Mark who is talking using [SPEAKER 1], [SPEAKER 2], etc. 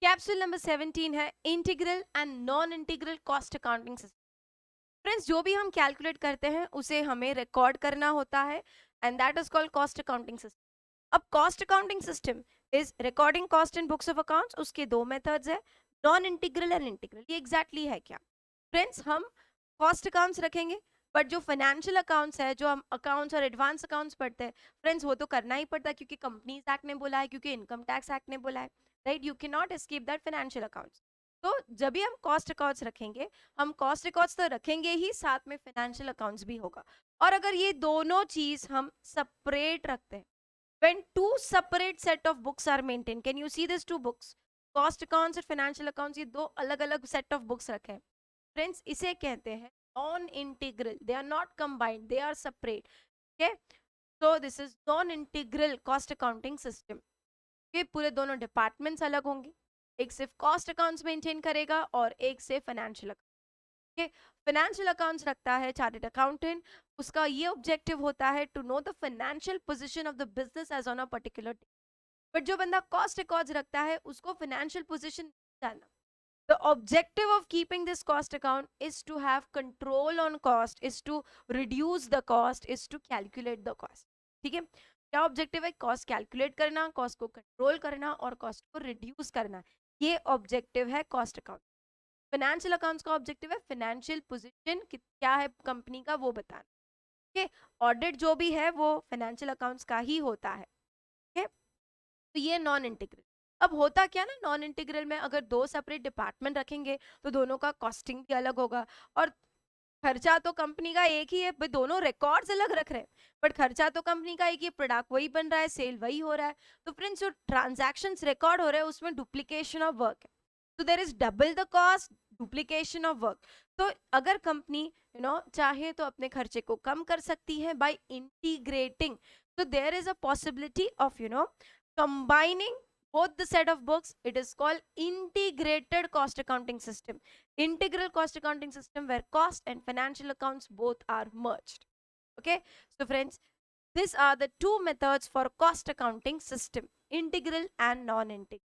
[SPEAKER 1] Capsule number 17 है integral and non integral cost accounting system. Friends, जो भी हम कैलकुलेट करते हैं उसे हमें रिकॉर्ड करना होता है and that is called cost accounting system. अब cost accounting system is recording cost in books of accounts. उसके दो मेथड्स है, नॉन इंटीग्रल एंड इंटीग्रल। ये एग्जैक्टली है क्या? फ्रेंड्स, हम कॉस्ट अकाउंट्स रखेंगे, बट जो फाइनेंशियल अकाउंट्स है, जो हम अकाउंट्स और एडवांस अकाउंट्स पढ़ते हैं, फ्रेंड्स वो तो करना ही पड़ता है क्योंकि कंपनीज एक्ट ने बोला है, क्योंकि इनकम टैक्स एक्ट ने बोला है, right? You can not escape that financial accounts. तो जब भी हम कॉस्ट अकाउंट्स रखेंगे, हम कॉस्ट रिकॉर्ड्स तो रखेंगे ही, साथ में फाइनेंशियल अकाउंट्स भी होगा। और अगर ये दोनों चीज हम सेपरेट रखते हैं, when two separate set of books are maintained, can you see these two books, cost accounts और financial accounts, ये दो अलग अलग set of books रखे हैं, फ्रेंड्स इसे कहते हैं non integral. They are not combined, they are separate. Okay, so this is non integral cost accounting system. ये पूरे दोनों डिपार्टमेंट्स अलग होंगे, एक सिर्फ कॉस्ट अकाउंट्स मेंटेन करेगा और एक से फाइनेंशियल अकाउंट। फाइनेंशियल अकाउंट्स रखता है चार्टर्ड अकाउंटेंट। उसका ये ऑब्जेक्टिव होता है to know the financial position of the business as on a particular. But जो बंदा कॉस्ट रिकॉर्ड्स रखता है उसको फाइनेंशियल पोजीशन जानना। The objective of keeping this cost account is to have control on cost, is to reduce the cost, is to calculate the cost। ठीक है, क्या objective है? कॉस्ट कैलकुलेट करना, कॉस्ट को कंट्रोल करना और कॉस्ट को रिड्यूस करना। ये ऑब्जेक्टिव है कॉस्ट अकाउंट। फाइनेंशियल अकाउंट्स का ऑब्जेक्टिव है फाइनेंशियल पोजीशन क्या है कंपनी का वो बताना। ठीक है, ऑडिट जो भी है वो फाइनेंशियल अकाउंट्स का ही होता है। ठीक है, तो ये नॉन इंटीग्रल। अब होता क्या ना, नॉन इंटीग्रल में अगर दो सेपरेट डिपार्टमेंट रखेंगे तो दोनों का कॉस्टिंग भी अलग होगा और खर्चा तो कंपनी का एक ही है, भाई दोनों रिकॉर्ड्स अलग रख रहे हैं बट खर्चा तो कंपनी का एक ही, प्रोडक्ट वही बन रहा है, सेल वही हो रहा है। तो फ्रेंड्स, जो ट्रांजैक्शंस रिकॉर्ड हो रहे हैं उसमें डुप्लीकेशन ऑफ वर्क है, तो there is double the cost, duplication of work. तो अगर कंपनी चाहे तो अपने खर्चे को कम कर सकती है बाय इंटीग्रेटिंग। तो there is a possibility of combining both the set of books. It is called integrated cost accounting system, integral cost accounting system, where cost and financial accounts both are merged. Okay, so friends, these are the two methods for cost accounting system, integral and non-integral.